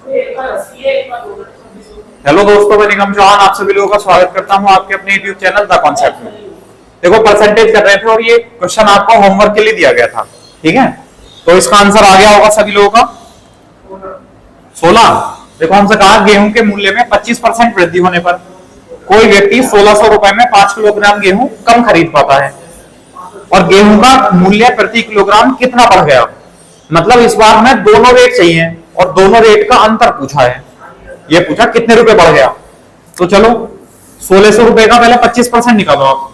Hello दोस्तों, मैं निगम चौहान आप सभी लोगों का स्वागत करता हूं आपके अपने यूट्यूब चैनल द कॉन्सेप्ट में। देखो, परसेंटेज कर रहे थे और ये क्वेश्चन आपको होमवर्क के लिए दिया गया था। ठीक है, तो इसका आंसर आ गया होगा सभी लोगों का 16। देखो, हमसे कहा गेहूं के मूल्य में 25% वृद्धि होने पर कोई व्यक्ति 1600 रुपए में 5 किलोग्राम गेहूं कम खरीद पाता है और गेहूं का मूल्य प्रति किलोग्राम कितना बढ़ गया। मतलब इस बार हमें दोनों रेट चाहिए और दोनों रेट का अंतर पूछा है। ये पूछा कितने रुपए बढ़ गया। तो चलो 1600 रुपए का पहले 25% निकालो आप।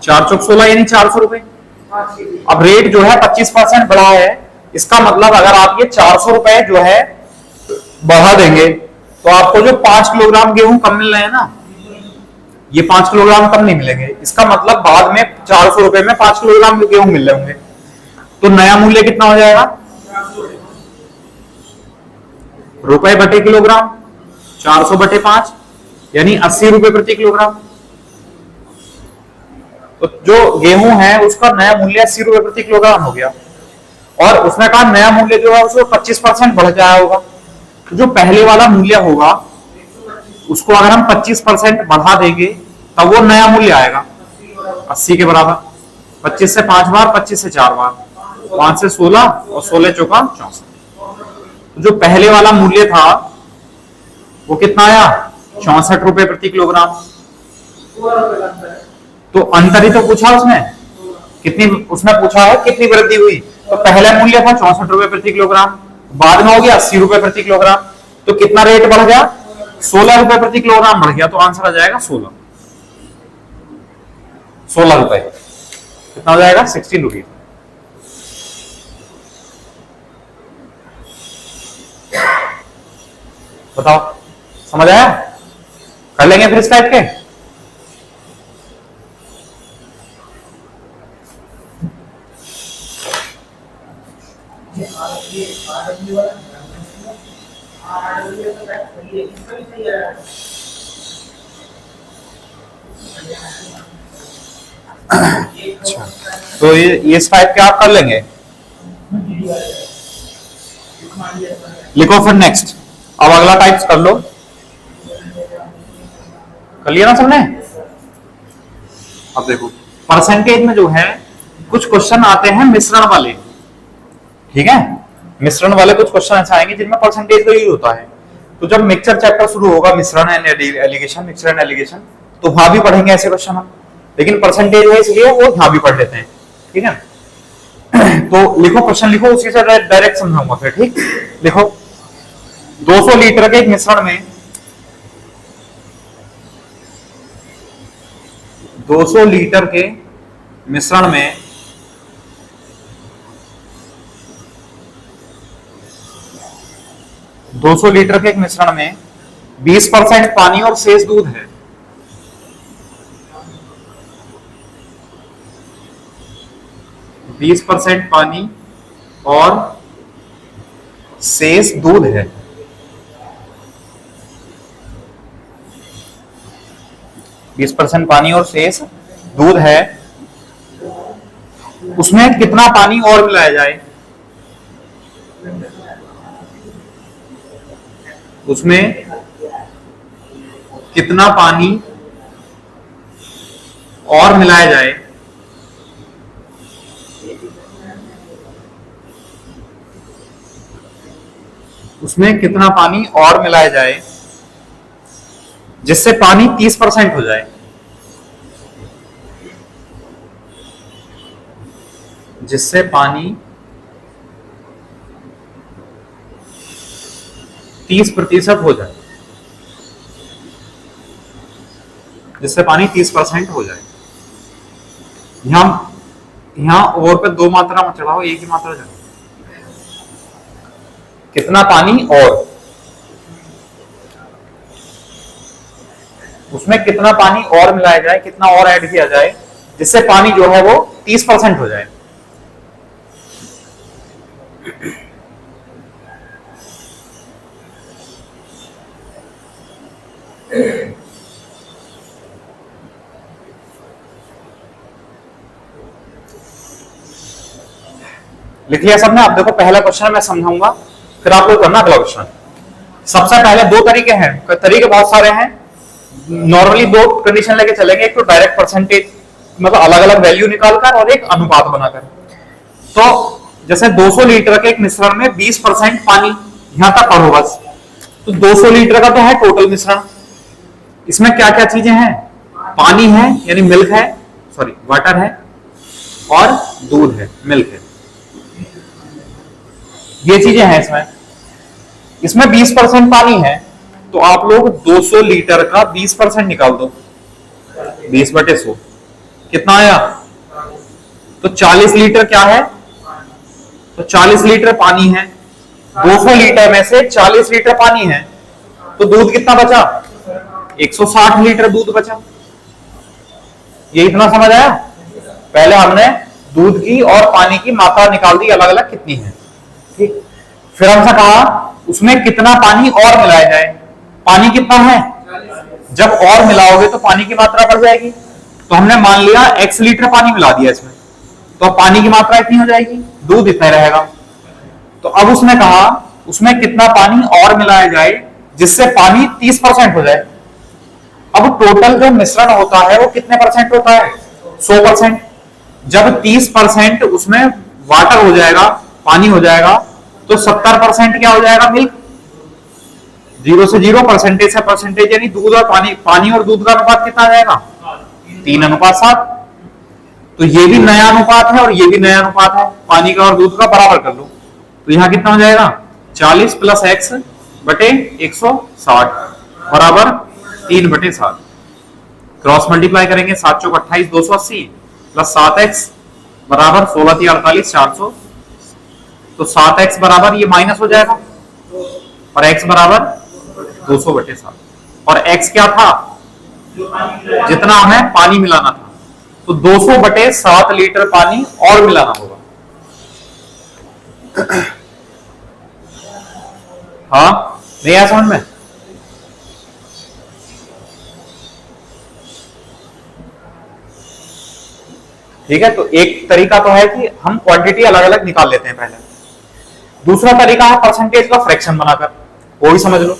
4 चौक 16 यानी 400 रुपए। अब रेट जो है 25% बढ़ा है, इसका मतलब अगर आप ये 400 रुपए जो है बढ़ा देंगे तो आपको जो 5 किलोग्राम गेहूं कम मिल रहे हैं ना, ये 5 किलोग्राम कम नहीं मिलेंगे। इसका मतलब बाद में 400 रुपए में 5 किलोग्राम गेहूं मिल रहे होंगे। तो नया मूल्य कितना हो जाएगा? रुपए बटे किलोग्राम, 400 बटे 5 यानी 80 रुपए प्रति किलोग्राम। तो जो गेहूं है उसका नया मूल्य 80 रुपए प्रति किलोग्राम हो गया और उसने कहा नया मूल्य जो है उसको 25% बढ़ जाया होगा। तो जो पहले वाला मूल्य होगा उसको अगर हम 25% बढ़ा देंगे तब वो नया मूल्य आएगा 80 के बराबर। 25 से 5 बार, 25 से 4 बार, 5 से 16 और 16 चौका 64। जो पहले वाला मूल्य था वो कितना आया? 64 रुपए प्रति किलोग्राम। तो अंतर ही तो पूछा उसने, कितनी उसने पूछा है कितनी वृद्धि हुई। तो पहला मूल्य था 64 रुपए प्रति किलोग्राम, बाद में हो गया 80 रुपए प्रति किलोग्राम। तो कितना रेट बढ़ गया? 16 रुपए प्रति किलोग्राम बढ़ गया। तो आंसर आ जाएगा 16 रुपए। कितना हो जाएगा? 16 रुपीज। बताओ, समझ आया? कर लेंगे फिर इस टाइप के। अच्छा, तो ये इस टाइप के आप कर लेंगे। लिखो फिर नेक्स्ट। अब अगला टाइप्स कर लो। कर लिया ना सबने? अब देखो, परसेंटेज में जो है कुछ क्वेश्चन आते हैं मिश्रण वाले। ठीक है, मिश्रण वाले कुछ क्वेश्चन ऐसे आएंगे जिनमें परसेंटेज का यूज होता है। तो जब मिक्सचर चैप्टर शुरू होगा, मिश्रण and allegation, mixture and allegation, तो वहां भी पढ़ेंगे ऐसे क्वेश्चन हम। लेकिन परसेंटेज है इसलिए वो वहां भी पढ़ लेते हैं। ठीक है, तो लिखो, क्वेश्चन लिखो, उसी से डायरेक्ट समझाऊंगा फिर। ठीक, लिखो 200 लीटर के एक मिश्रण में 200 लीटर के मिश्रण में 200 लीटर के एक मिश्रण में 20% पानी और शेष दूध है। 20% पानी और शेष दूध है। 20% पानी और शेष दूध है। उसमें कितना पानी और मिलाया जाए? उसमें कितना पानी और मिलाया जाए उसमें कितना पानी और मिलाया जाए जिससे पानी 30% हो जाए। जिससे पानी 30% हो जाए। जिससे पानी 30% हो जाए। यहां और पे 2 मात्रा मत चढ़ाओ, एक ही मात्रा चढ़ाओ। कितना पानी और, उसमें कितना पानी और मिलाया जाए, कितना और ऐड किया जाए जिससे पानी जो है वो 30% हो जाए। लिख लिया सबने? आप देखो पहला क्वेश्चन मैं समझाऊंगा, फिर आप लोग करना अगला क्वेश्चन। सबसे पहले दो तरीके हैं, तरीके बहुत सारे हैं। नॉर्मली दो कंडीशन लेके चलेंगे, एक तो डायरेक्ट परसेंटेज मतलब अलग अलग वैल्यू निकालकर, और एक अनुपात बनाकर। तो जैसे 200 लीटर के एक मिश्रण में 20% पानी, यहां तक पढ़ो बस। तो 200 लीटर का तो है टोटल मिश्रण, इसमें क्या क्या चीजें हैं? पानी है यानी मिल्क है, सॉरी वाटर है, और दूध है मिल्क है, ये चीजें हैं इसमें। इसमें 20% पानी है, तो आप लोग 200 लीटर का 20% निकाल दो, 20/100 कितना आया? तो 40 लीटर क्या है? तो 40 लीटर पानी है। 200 लीटर में से 40 लीटर पानी है, तो दूध कितना बचा? 160 लीटर दूध बचा। ये इतना समझ आया? पहले हमने दूध की और पानी की मात्रा निकाल दी अलग अलग कितनी है, ठीक। फिर हमसे कहा उसमें कितना पानी और मिलाया जाए। पानी कितना है? जब और मिलाओगे तो पानी की मात्रा बढ़ जाएगी। तो हमने मान लिया x लीटर पानी मिला दिया इसमें, तो अब पानी की मात्रा इतनी हो जाएगी, दूध इतना रहेगा। तो अब उसने कहा उसमें कितना पानी और मिलाया जाए जिससे पानी 30% हो जाए। अब टोटल जो मिश्रण होता है वो कितने परसेंट होता है? 100%। जब 30% उसमें वाटर हो जाएगा, पानी हो जाएगा, तो 70% क्या हो जाएगा? मिल्क। 0 से 0, परसेंटेज से परसेंटेज, यानी दूध और पानी, पानी और दूध का अनुपात कितना आ जाएगा? 3:7। तो ये भी नया अनुपात है और ये भी नया अनुपात है, पानी का और दूध का बराबर कर लो। तो यहां कितना हो जाएगा? 40 + x बटे 160 बराबर 3/7। क्रॉस मल्टीप्लाई करेंगे, 7 चौक 28, 280 प्लस 7x बराबर 16 × 48, 400। तो 7x बराबर ये माइनस हो जाएगा और x बराबर 200/7। और x क्या था? जितना हमें पानी मिलाना था, तो 200/7 लीटर पानी और मिलाना होगा। हाँ नहीं आया समझ में? ठीक है, तो एक तरीका तो है कि हम क्वांटिटी अलग अलग निकाल लेते हैं पहले। दूसरा तरीका है परसेंटेज का फ्रैक्शन बनाकर, वो भी समझ लो।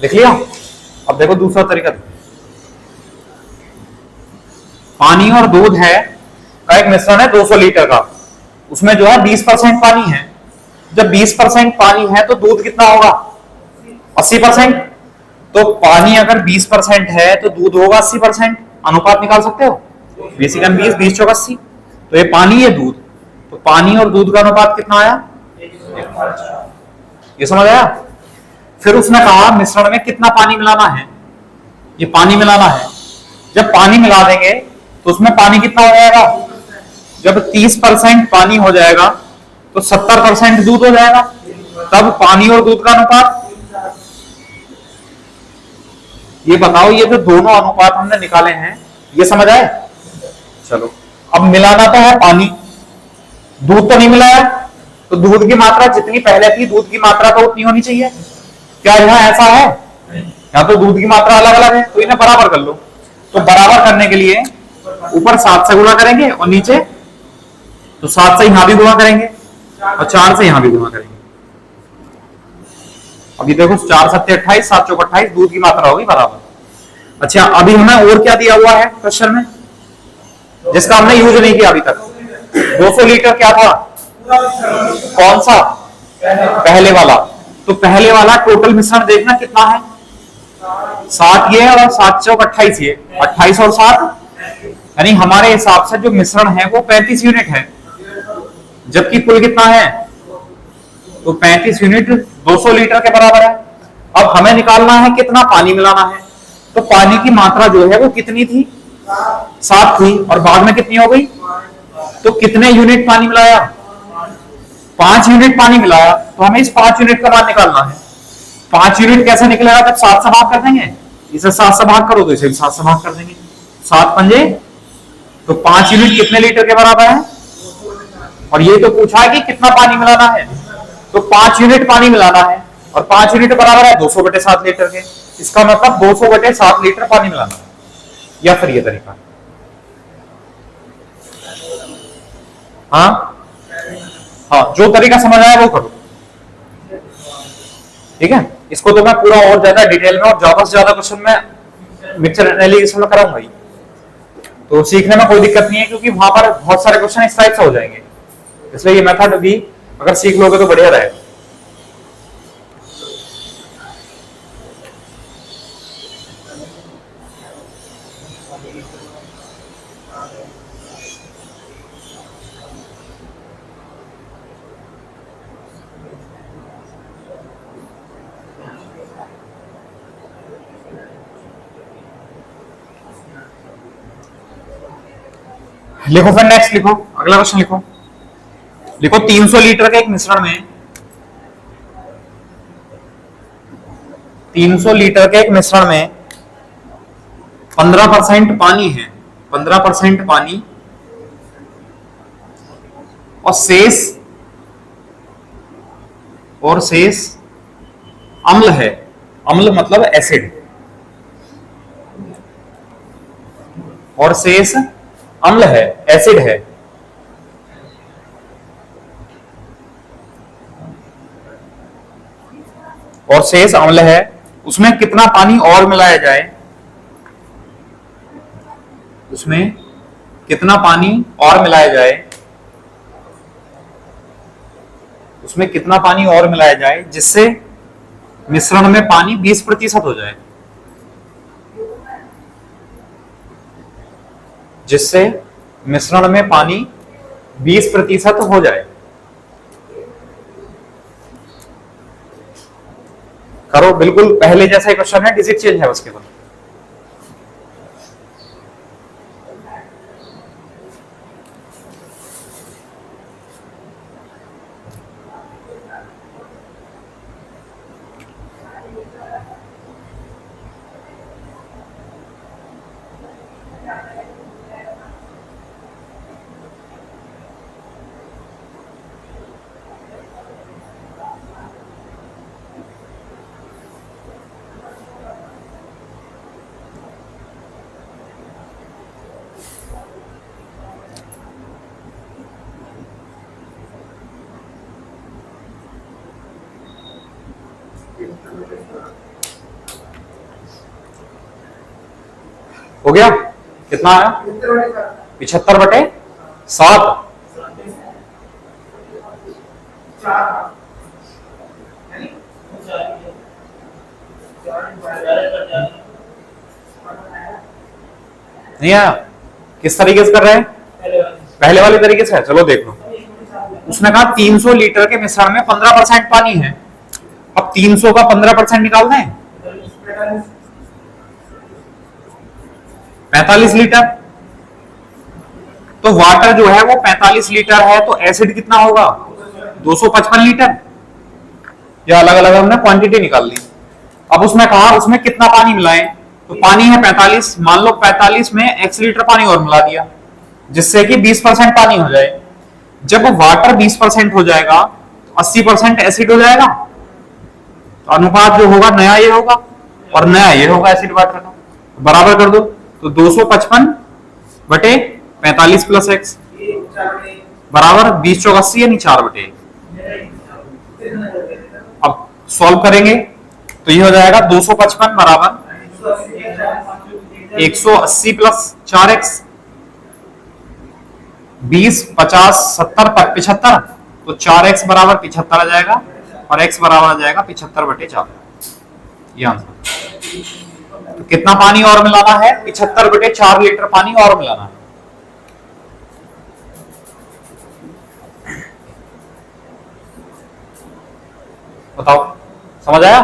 लिख लिया? अब देखो दूसरा तरीका, पानी और दूध है का एक मिश्रण है 200 लीटर का, उसमें जो है 20% पानी है। जब 20% पानी है तो दूध कितना होगा? 80%। तो पानी अगर 20% है तो दूध होगा 80%। अनुपात निकाल सकते हो, 20 × 20, 20 चौक 80। तो ये पानी ये दूध, तो पानी और दूध का अनुपात कितना आया? ये समझ आया? फिर उसने कहा मिश्रण में कितना पानी मिलाना है, ये पानी मिलाना है। जब पानी मिला देंगे तो उसमें पानी कितना हो जाएगा? जब 30% पानी हो जाएगा तो 70% दूध हो जाएगा, तब पानी और दूध का अनुपात। ये बताओ, ये जो दोनों अनुपात हमने निकाले हैं ये समझ आए? चलो अब मिलाना तो है पानी, दूध तो नहीं मिलाया, तो दूध की मात्रा जितनी पहले थी दूध की मात्रा तो उतनी होनी चाहिए। क्या यहाँ ऐसा है? यहाँ तो दूध की मात्रा अलग अलग है, तो इन्हें बराबर कर लो। तो बराबर करने के लिए ऊपर 7 से गुणा करेंगे और नीचे तो 7 से यहां भी गुणा करेंगे और 4 से यहां भी गुणा करेंगे। अभी देखो 4 × 7 = 28, 7 चौक 28, दूध की मात्रा होगी बराबर। अच्छा अभी हमें और क्या दिया हुआ है क्वेश्चन में जिसका हमने यूज नहीं किया अभी तक? 200 लीटर क्या था? कौन सा? पहले वाला। तो पहले वाला टोटल मिश्रण देखना कितना है? 7 ये और 7 चौक 28 ये, 28 और 7, यानी हमारे हिसाब से जो मिश्रण है वो 35 यूनिट है, जबकि कुल कितना है? तो 35 यूनिट 200 लीटर के बराबर है। अब हमें निकालना है कितना पानी मिलाना है। तो पानी की मात्रा जो है वो कितनी थी? 7 थी, और बाद में कितनी हो गई? तो कितने यूनिट पानी मिलाया? 5 यूनिट पानी मिलाया। तो हमें इस 5 यूनिट का मान निकालना है। 5 यूनिट कैसे निकलेगा? जब 7 से भाग कर देंगे इसे 7 से भाग करो तो इसे भी 7 से भाग कर देंगे। 7 पंजे तो 5 यूनिट कितने लीटर के बराबर है? और ये तो पूछा है कि कितना पानी मिलाना है, तो 5 यूनिट पानी मिलाना है और 5 यूनिट बराबर है 200/7 लीटर के। इसका मतलब 200/7 लीटर पानी मिलाना है, या फिर ये तरीका। हाँ हाँ, जो तरीका समझ आया वो करो, ठीक है। इसको तो मैं पूरा और ज्यादा डिटेल में और ज्यादा से ज्यादा क्वेश्चन में मिक्सचर एनालिसिस में कराऊंगा ही, तो सीखने में कोई दिक्कत नहीं है, क्योंकि वहां पर बहुत सारे क्वेश्चन इस टाइप से हो जाएंगे। इसलिए ये मेथड भी अगर सीख लोगे तो बढ़िया रहेगा। लिखो फिर नेक्स्ट, लिखो अगला क्वेश्चन लिखो। लिखो 300 लीटर के एक मिश्रण में 300 लीटर के एक मिश्रण में 15% पानी है, 15% पानी और शेष अम्ल है। अम्ल मतलब एसिड, और शेष अम्ल है, एसिड है। और शेष अम्ल है, उसमें कितना पानी और मिलाया जाए? उसमें कितना पानी और मिलाया जाए? उसमें कितना पानी और मिलाया जाए जिससे मिश्रण में पानी 20% हो जाए, जिससे मिश्रण में पानी 20% हो जाए। करो, बिल्कुल पहले जैसा ही क्वेश्चन है, डिजिट चेंज है उसके बाद। हो गया? कितना आया? 75/7। नहीं आया? किस तरीके से कर रहे हैं? पहले वाले तरीके से। चलो देख लो। उसने कहा 300 लीटर के मिश्रण में 15% पानी है। अब 300 का 15% निकाल दें, 45 लीटर। तो वाटर जो है वो 45 लीटर है, तो एसिड कितना होगा? 255 लीटर। या अलग अलग हमने क्वांटिटी निकाल ली। अब उसने कहा उसमें कितना पानी मिलाएं, तो पानी है 45, मान लो 45 में x लीटर पानी और मिला दिया, जिससे कि 20% पानी हो जाए। जब वाटर 20% हो जाएगा तो 80% एसिड हो जाएगा, तो अनुपात जो होगा नया ये होगा और नया ये होगा एसिड वाटर का। बराबर कर दो, तो 255/45 प्लस x बराबर 20 चौक 80 यानी 4/1। अब सॉल्व करेंगे तो ये हो जाएगा 255 बराबर 180 प्लस 4x, 20 50 70 75, तो 4x बराबर 75 आ जाएगा और x बराबर आ जाएगा 75/4। ये आंसर। तो कितना पानी और मिलाना है? 75/4 लीटर पानी और मिलाना है। बताओ, समझ आया?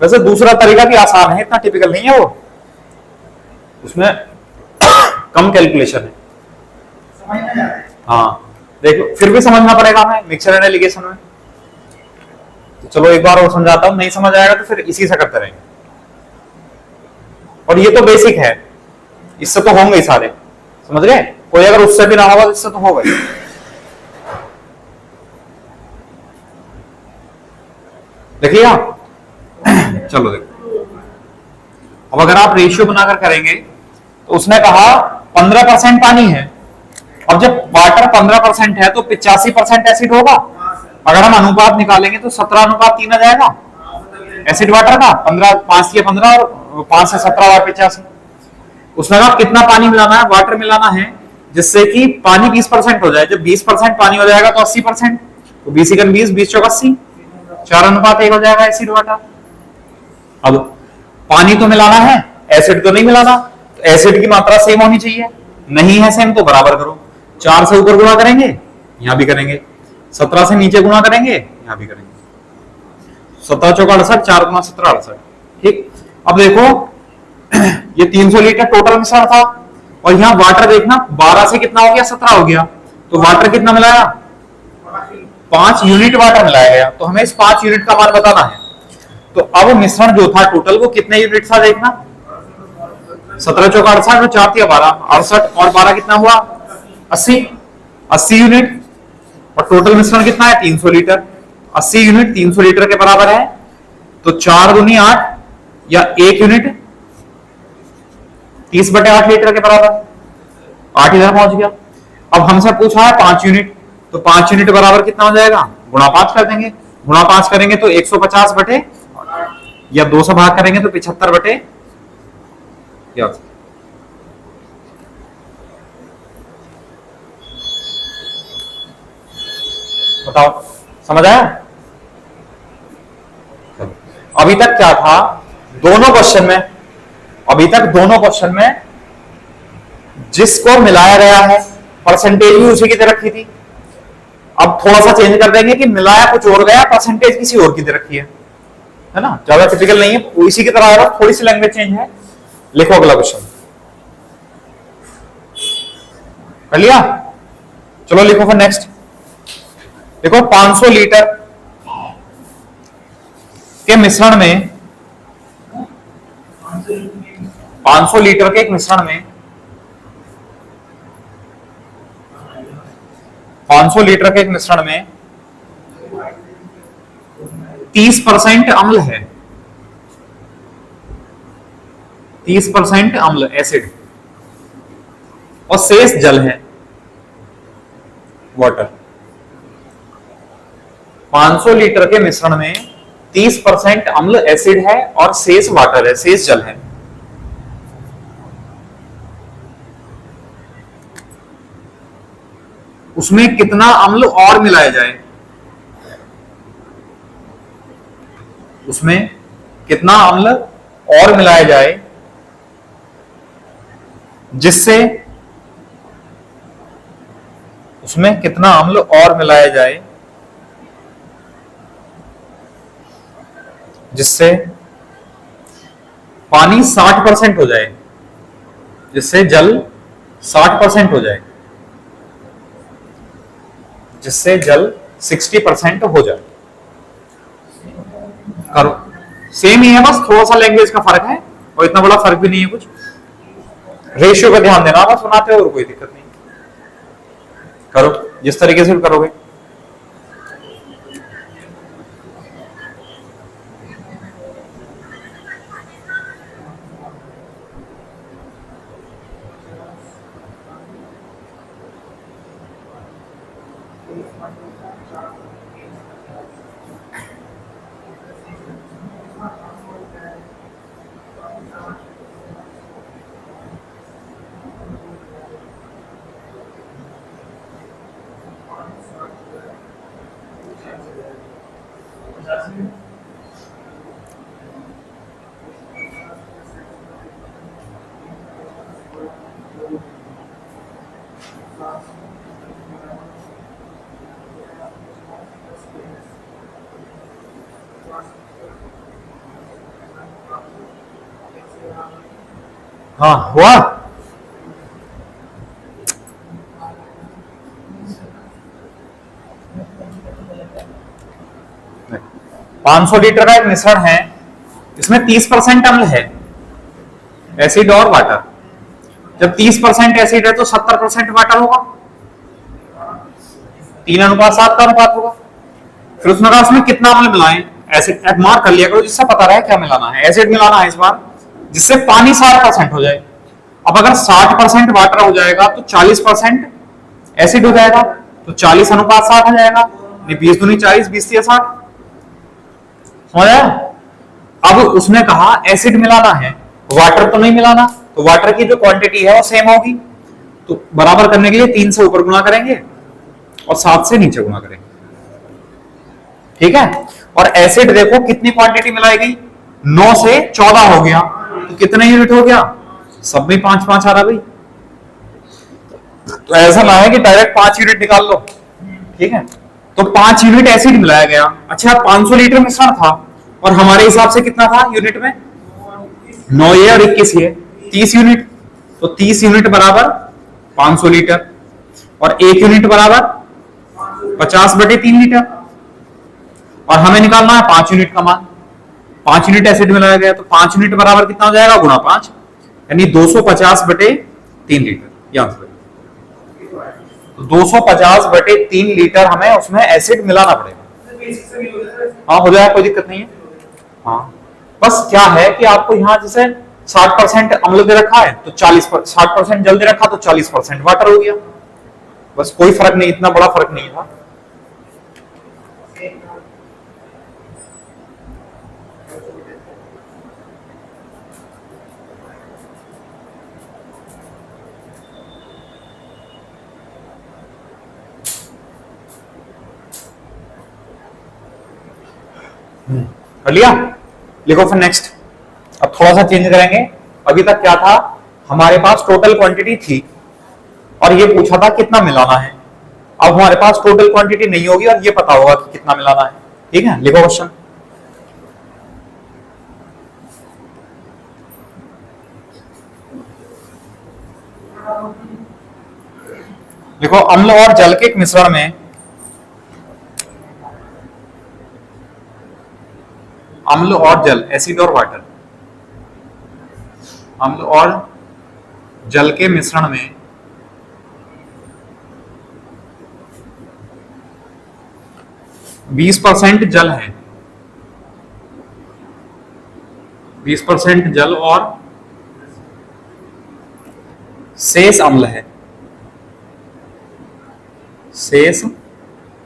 वैसे दूसरा तरीका भी आसान है, इतना टिपिकल नहीं है वो, उसमें कम कैलकुलेशन है। हाँ देखो, फिर भी समझना पड़ेगा हमें मिक्सचर एंड एलिगेशन में। तो चलो एक बार और समझाता हूं, नहीं समझ आएगा तो फिर इसी से करते रहेंगे। और ये तो बेसिक है, इससे तो होंगे ही सारे, समझ गए? कोई अगर उससे भी ना होगा तो इससे तो होगा ही। देख लिया? चलो देखो, अब अगर आप रेशियो बनाकर करेंगे तो उसने कहा 15% पानी है। अब जब वाटर 15% है तो 85% एसिड होगा। अगर हम अनुपात निकालेंगे तो 17:3 आ जाएगा एसिड वाटर का। 15, 5 या 15 और 5 से 17 और 85। उसने कहा कितना पानी मिलाना है, वाटर मिलाना है जिससे कि पानी 20% हो जाए। जब 20% पानी हो जाएगा तो 80%, तो 20 × 20, 20 × 80, 4:1 हो जाएगा एसिड वाटर। अब पानी तो मिलाना है, एसिड तो नहीं मिलाना, तो एसिड की मात्रा सेम होनी चाहिए। नहीं है सेम तो बराबर करो। 4 से ऊपर गुणा करेंगे, यहां भी करेंगे। 17 से नीचे गुणा करेंगे, यहां भी करेंगे। 17 चौका 68, 4 × 17 68। ठीक, अब देखो ये 300 लीटर टोटल मिश्रण था, और यहां वाटर देखना 12 से कितना हो गया, 17 हो गया। तो वाटर कितना मिलाया, 5 यूनिट वाटर मिलाया गया। तो हमें इस 5 यूनिट का मान बताना है। तो अब मिश्रण जो था टोटल वो कितने यूनिट था देखना, 17 चौका 68, 4 या 12, 68 और 12 कितना हुआ, 80 यूनिट। और टोटल मिश्रण कितना है, 300 लीटर। 80 यूनिट 300 लीटर के बराबर है। तो 4 दूनी 8 या 1 यूनिट 30/8 लीटर के बराबर, 8 इधर पहुंच गया। अब हमसे पूछा है 5 यूनिट, तो 5 यूनिट बराबर कितना हो जाएगा, गुणा 5 कर देंगे। गुणा 5 करेंगे तो 150 बटे, या 2 से भाग करेंगे तो 75 बटे, बताओ समझ आया? अभी तक क्या था, दोनों क्वेश्चन में, अभी तक दोनों क्वेश्चन में जिसको मिलाया गया है परसेंटेज भी उसी की दे रखी थी। अब थोड़ा सा चेंज कर देंगे कि मिलाया कुछ और गया, परसेंटेज किसी और की दे रखी है ना? ज्यादा टिपिकल नहीं है, इसी की तरह आएगा, थोड़ी सी लैंग्वेज चेंज है। लिखो अगला क्वेश्चन, कर लिया? चलो लिखो फिर नेक्स्ट। देखो 500 लीटर के मिश्रण में, 500 लीटर के एक मिश्रण में 500 लीटर के एक मिश्रण में 30% अम्ल है, 30% अम्ल एसिड, और शेष जल है, वाटर। 500 लीटर के मिश्रण में 30% अम्ल एसिड है और शेष वाटर है, शेष जल है। उसमें कितना अम्ल और मिलाया जाए, उसमें कितना अम्ल और मिलाया जाए जिससे, उसमें कितना अम्ल और मिलाया जाए जिससे पानी 60% हो जाए, जिससे जल 60% हो जाए, जिससे जल 60% हो जाए। करो, सेम ही है, बस थोड़ा सा लैंग्वेज का फर्क है, और इतना बड़ा फर्क भी नहीं है कुछ। रेशियो का ध्यान देना, बस सुनाते हो और कोई दिक्कत नहीं। करो जिस तरीके से करोगे। हाँ हुआ। 500 लीटर का एक मिश्रण है, इसमें 30% अम्ल है, एसिड और वाटर। जब 30% एसिड है तो 70% वाटर होगा, 3:7 का अनुपात होगा। फिर उसने कहा उसमें कितना अम्ल मिलाएं, एसिड मार्क कर लिया करो जिससे पता रहे क्या मिलाना है। एसिड मिलाना है इस बार, जिससे पानी 60% हो जाए। अब अगर 60% वाटर हो जाएगा तो 40% एसिड हो जाएगा, तो 40:60 हो जाएगा। 20 दूनी 40, 20 से 60, समझ आया? अब उसने कहा एसिड मिलाना है, वाटर तो नहीं मिलाना, तो वाटर की जो क्वांटिटी है वो सेम होगी, तो बराबर करने के लिए 3 से ऊपर गुणा करेंगे और 7 से नीचे गुणा करेंगे, ठीक है। और एसिड देखो कितनी क्वांटिटी मिलाई गई, 9 से 14 हो गया, तो कितने यूनिट हो गया, सब में 5-5 आ रहा भाई। तो ऐसा ना है कि डायरेक्ट 5 यूनिट निकाल लो, ठीक है। तो 5 यूनिट एसिड मिलाया गया। अच्छा 500 लीटर मिश्रण था और हमारे हिसाब से कितना था यूनिट में, 9 ये और 21 ये, 30 यूनिट। तो 30 यूनिट बराबर 500 लीटर और 1 यूनिट बराबर 50/3 लीटर। और हमें निकालना है 5 यूनिट का मान। 5 यूनिट एसिड मिलाया गया तो 5 यूनिट बराबर कितना हो जाएगा, गुणा 5, यानी 250/3 लीटर, ये आंसर। तो 250/3 लीटर हमें उसमें एसिड मिलाना पड़ेगा। हाँ हो जाएगा, कोई दिक्कत नहीं है। हाँ बस क्या है कि आपको यहाँ जैसे 60% अम्ल दे रखा है तो 60% जल दे रखा तो 40% वाटर हो गया, बस कोई फर्क नहीं, इतना बड़ा फर्क नहीं था। कर लिया, लिखो फिर नेक्स्ट। अब थोड़ा सा चेंज करेंगे। अभी तक क्या था, हमारे पास टोटल क्वांटिटी थी और ये पूछा था कितना मिलाना है। अब हमारे पास टोटल क्वांटिटी नहीं होगी और ये पता होगा कि कितना मिलाना है, ठीक है। लिखो क्वेश्चन। देखो अम्ल और जल के एक मिश्रण में, अम्ल और जल, एसिड और वाटर, अम्ल और जल के मिश्रण में 20% जल है, 20% जल और शेष अम्ल है, शेष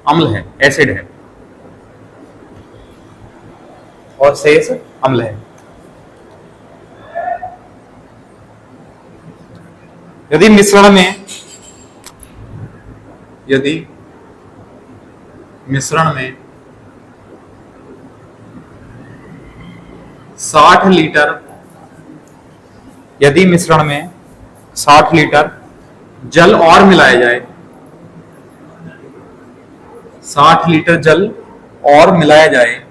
अम्ल है, एसिड है और शेष अम्ल है। यदि मिश्रण में 60 लीटर, यदि मिश्रण में 60 लीटर जल और मिलाया जाए, 60 लीटर जल और मिलाया जाए,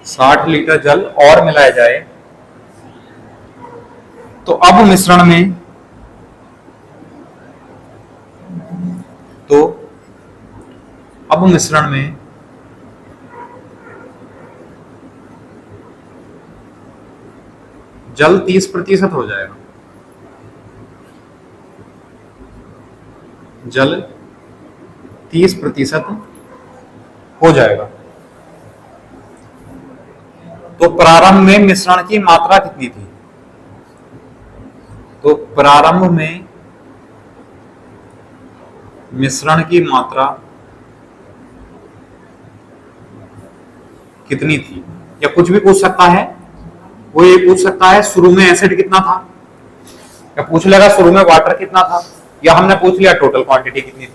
60 लीटर जल और मिलाया जाए, तो अब मिश्रण में जल 30% हो जाएगा, जल 30% हो जाएगा। तो प्रारंभ में मिश्रण की मात्रा कितनी थी, तो प्रारंभ में मिश्रण की मात्रा कितनी थी, या कुछ भी पूछ सकता है। वो ये पूछ सकता है शुरू में एसिड कितना था, या पूछ लेगा शुरू में वाटर कितना था, या हमने पूछ लिया टोटल क्वांटिटी कितनी थी।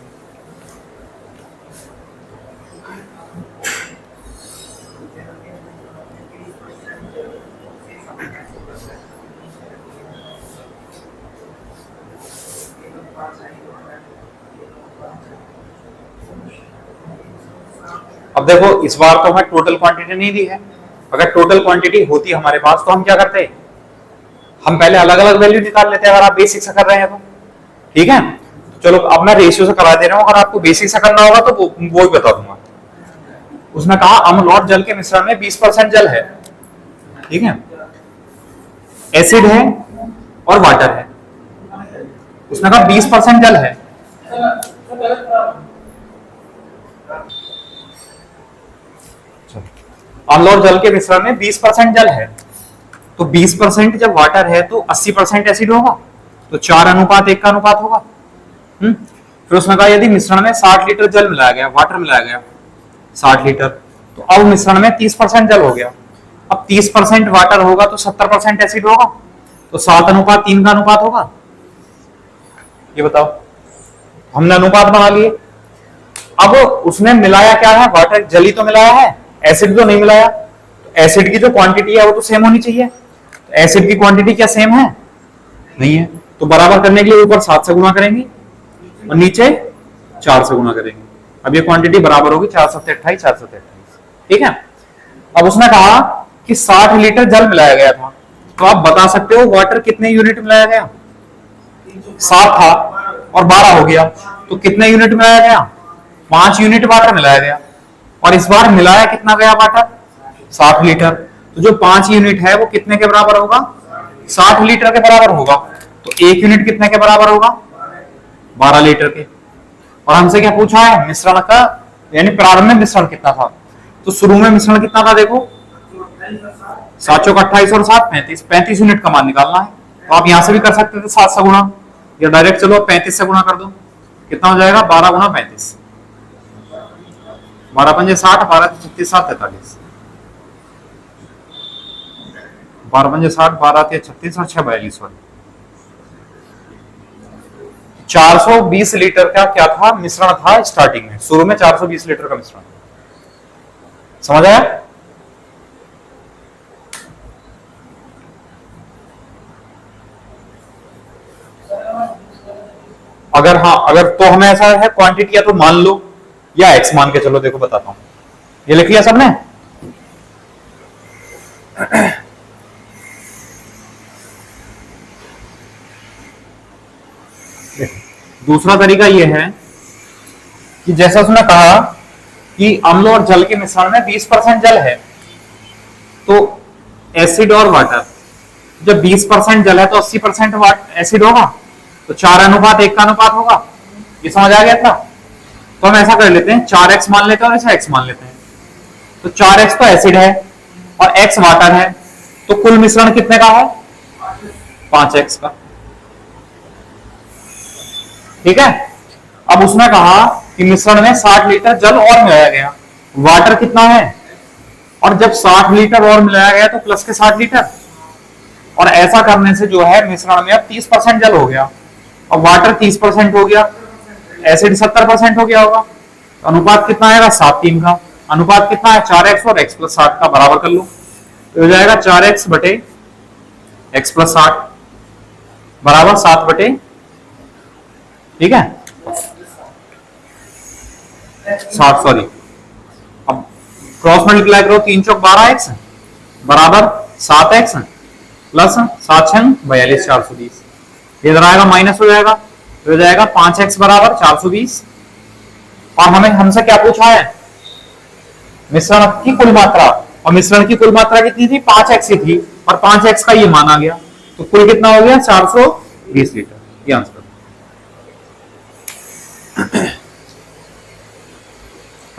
अब देखो इस बार तो हमें टोटल क्वांटिटी नहीं दी है। अगर टोटल क्वांटिटी होती हमारे पास तो हम क्या करते, हम पहले अलग अलग वैल्यू निकाल लेते, अगर आप बेसिक से कर रहे हैं तो, ठीक है। चलो अब मैं रेशियो से करा दे रहा हूं, अगर आपको बेसिक से करना होगा तो वो ही बता दूंगा। उसने कहा अम्ल और जल के मिश्रण में 20% जल है, ठीक है, एसिड है और वाटर है। उसने कहा 20% जल है, अम्ल और जल के मिश्रण में 20% जल है, तो 20% जब वाटर है तो 80% एसिड होगा, तो 4:1 का अनुपात होगा। फिर उसने कहा यदि मिश्रण में 60 लीटर जल मिलाया गया, वाटर मिलाया गया 60 लीटर, तो अब मिश्रण में 30% जल हो गया। अब 30% वाटर होगा तो 70% एसिड होगा, तो 7:3 का अनुपात होगा। ये बताओ, हमने अनुपात बना लिए। अब उसने मिलाया क्या है, वाटर, जल ही तो मिलाया है, एसिड तो नहीं मिलाया। तो एसिड की जो क्वांटिटी है वो तो सेम होनी चाहिए। तो एसिड की क्वांटिटी क्या सेम है? नहीं है। तो बराबर करने के लिए ऊपर 7 से गुणा करेंगे और नीचे 4 से गुणा करेंगे। अब ये क्वांटिटी बराबर होगी 4 7 28, 4 7 28, ठीक है। अब उसने कहा कि 60 लीटर जल मिलाया गया था, तो आप बता सकते हो वाटर कितने यूनिट मिलाया गया? 7 था और 12 हो गया, तो कितने यूनिट मिलाया गया? 5 यूनिट वाटर मिलाया गया। और इस बार मिलाया कितना गया वाटर? 60 लीटर। तो जो 5 यूनिट है वो कितने के बराबर होगा? 60 लीटर के बराबर होगा। तो 1 यूनिट कितने के बराबर होगा? 12 लीटर के। और हमसे क्या पूछा है? मिश्रण का, यानी प्रारंभ में मिश्रण कितना था। तो शुरू में मिश्रण कितना था? देखो 7 चौक 28 और 7 35, 35 यूनिट का मान निकालना है। तो आप यहां से भी कर सकते थे 7 से गुणा, या डायरेक्ट चलो 35 से गुणा कर दो। कितना हो जाएगा? 12 गुणा 35, 12 पंजे 60, 12 36 7 43, 12 पंजे 60, 12 36 और 6 42, 420 लीटर का क्या था? मिश्रण था स्टार्टिंग में, शुरू में 420 लीटर का मिश्रण। समझ आया? अगर हाँ, अगर तो हमें ऐसा है क्वांटिटी या तो मान लो या एक्स मान के चलो। देखो बताता हूं, ये लिख लिया सबने? दूसरा तरीका यह है कि जैसा उसने कहा कि अम्ल और जल के मिश्रण में 20% जल है, तो एसिड और वाटर, जब 20% जल है तो 80% एसिड होगा, तो 4:1 का अनुपात होगा। ये समझ आ गया था? तो हम ऐसा कर लेते हैं, 4x मान लेते हैं और ऐसा x मान लेते हैं। तो 4x तो एसिड है और x वाटर है, तो कुल मिश्रण कितने का है? 5x का, ठीक है। अब उसने कहा कि मिश्रण में 60 लीटर जल और मिलाया गया, वाटर कितना है? और जब 60 लीटर और मिलाया गया तो प्लस के 60 लीटर, और ऐसा करने से जो है मिश्रण में अब 30% जल हो गया और वाटर 30% हो गया, एसिड 70% हो गया होगा। तो अनुपात कितना आएगा? 7:3 का। अनुपात कितना है? 4x और x प्लस 60 का, बराबर कर लो। तो हो जाएगा 4x बटे x प्लस 60 बराबर 7 बटे, ठीक है, 60, सॉरी। अब क्रॉस मल्टीप्लाई करो, 3 चौक 12x बराबर 7x प्लस 7 6 42, 420। इधर आएगा माइनस हो जाएगा, तो हो जाएगा 5x बराबर 420। और हमें हमसे क्या पूछा है? मिश्रण की कुल मात्रा, और मिश्रण की कुल मात्रा कितनी थी? 5x ही थी, और 5x का ये मान आ गया, तो कुल कितना हो गया? 420 लीटर। ये आंसर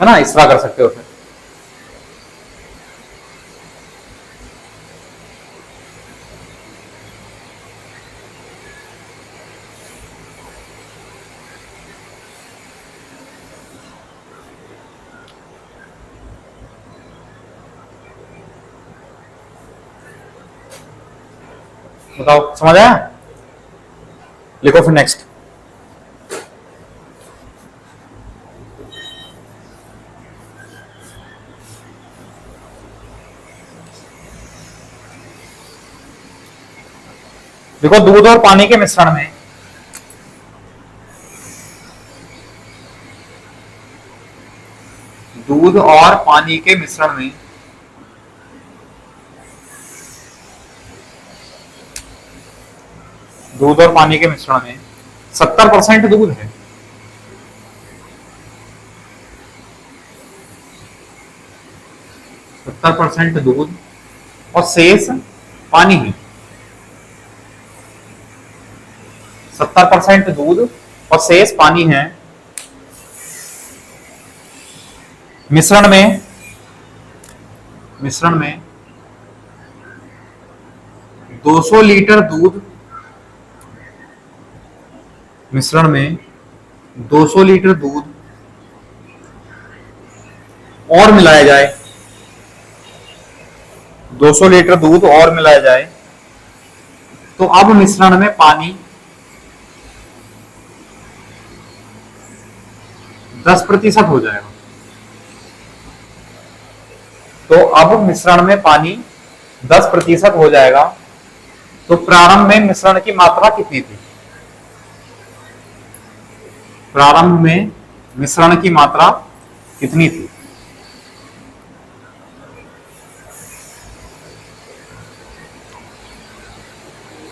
है ना। इस तरह कर सकते हो फिर। बताओ, समझ आया? लिखो फिर नेक्स्ट। देखो, दूध और पानी के मिश्रण में दूध और पानी के मिश्रण में दूध और पानी के मिश्रण में 70% दूध है, 70% दूध और शेष पानी है। 70% दूध और शेष पानी है। मिश्रण में 200 लीटर दूध, मिश्रण में 200 लीटर दूध और मिलाया जाए, 200 लीटर दूध और मिलाया जाए, तो अब मिश्रण में पानी 10% हो जाएगा। तो अब मिश्रण में पानी 10% हो जाएगा। तो प्रारंभ में मिश्रण की मात्रा कितनी थी? प्रारंभ में मिश्रण की मात्रा कितनी थी?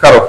करो।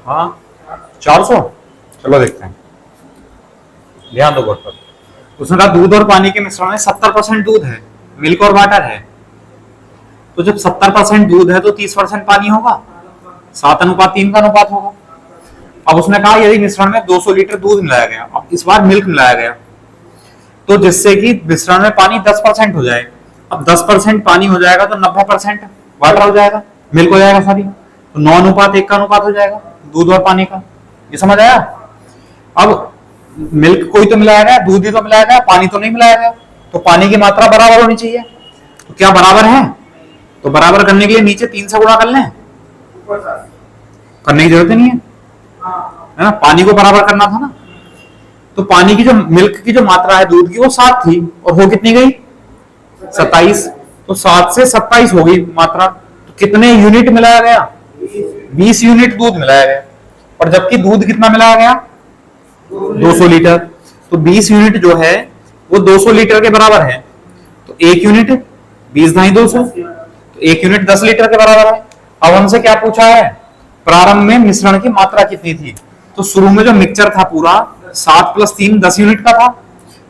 हाँ 400। चलो देखते हैं, ध्यान दो बोर्ड पर। उसने कहा दूध और पानी के मिश्रण में 70% दूध है, मिल्क और वाटर है। तो जब 70% दूध है तो 30% पानी होगा, 7:3 का अनुपात होगा। अब उसने कहा यदि मिश्रण में 200 लीटर दूध मिलाया गया, अब इस बार मिल्क मिलाया गया, तो जिससे कि मिश्रण में पानी 10% हो जाए। अब 10% पानी हो जाएगा तो 90% वाटर हो जाएगा, मिल्क हो जाएगा सॉरी। तो 9:1 का अनुपात हो जाएगा दूध और पानी का। ये समझ आया? अब मिल्क कोई तो मिलाया गया, दूध ही तो मिलाया गया, पानी तो नहीं मिलाया गया। तो पानी की मात्रा बराबर होनी चाहिए। तो क्या बराबर है? तो बराबर करने के लिए नीचे 3 से गुणा कर लें, करने की जरूरत नहीं है ना, पानी को बराबर करना था ना। तो पानी की जो मिल्क की जो मात्रा है दूध की वो 7 थी, और हो कितनी गई? 27। तो 7 से 27 हो गई मात्रा। तो कितने यूनिट मिलाया गया? 20 यूनिट दूध मिलाया गया। और जबकि दूध कितना मिलाया गया? 200 लीटर। तो 20 यूनिट जो है वो 200 लीटर के बराबर है। तो 1 यूनिट 20 × 200, तो 1 यूनिट 10 लीटर के बराबर है। अब हमसे क्या पूछा है? प्रारंभ में मिश्रण की मात्रा कितनी थी? तो शुरू में जो मिक्सचर था पूरा 7 + 3 10 यूनिट का था।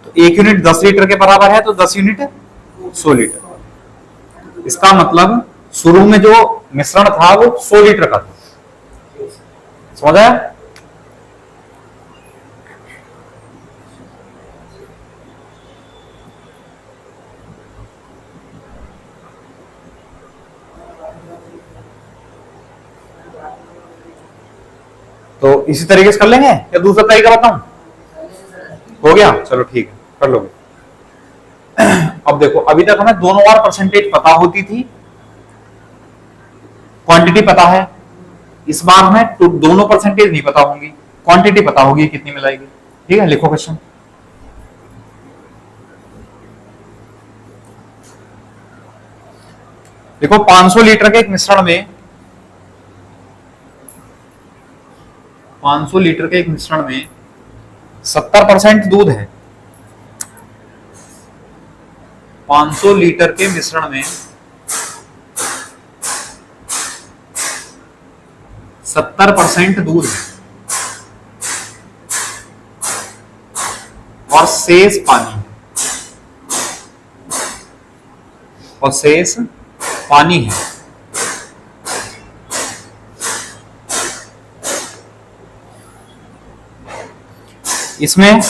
तो 1 यूनिट 10 लीटर के बराबर है, तो 10 यूनिट 100 लीटर। इसका मतलब शुरू में जो मिश्रण था वो 100 लीटर का था। समझ आया? तो इसी तरीके से कर लेंगे या दूसरा तरीका बताऊं? हो गया, चलो ठीक है, कर लोगे। अब देखो, अभी तक हमें दोनों बार परसेंटेज पता होती थी, क्वांटिटी पता है। इस बार हमें तो दोनों परसेंटेज नहीं पता होंगी, क्वांटिटी पता होगी कितनी मिलाएगी। ठीक है, लिखो क्वेश्चन। देखो 500 लीटर के एक मिश्रण में 70% दूध है, 500 लीटर के मिश्रण में 70% दूध है और शेष पानी है, और शेष पानी है। इसमें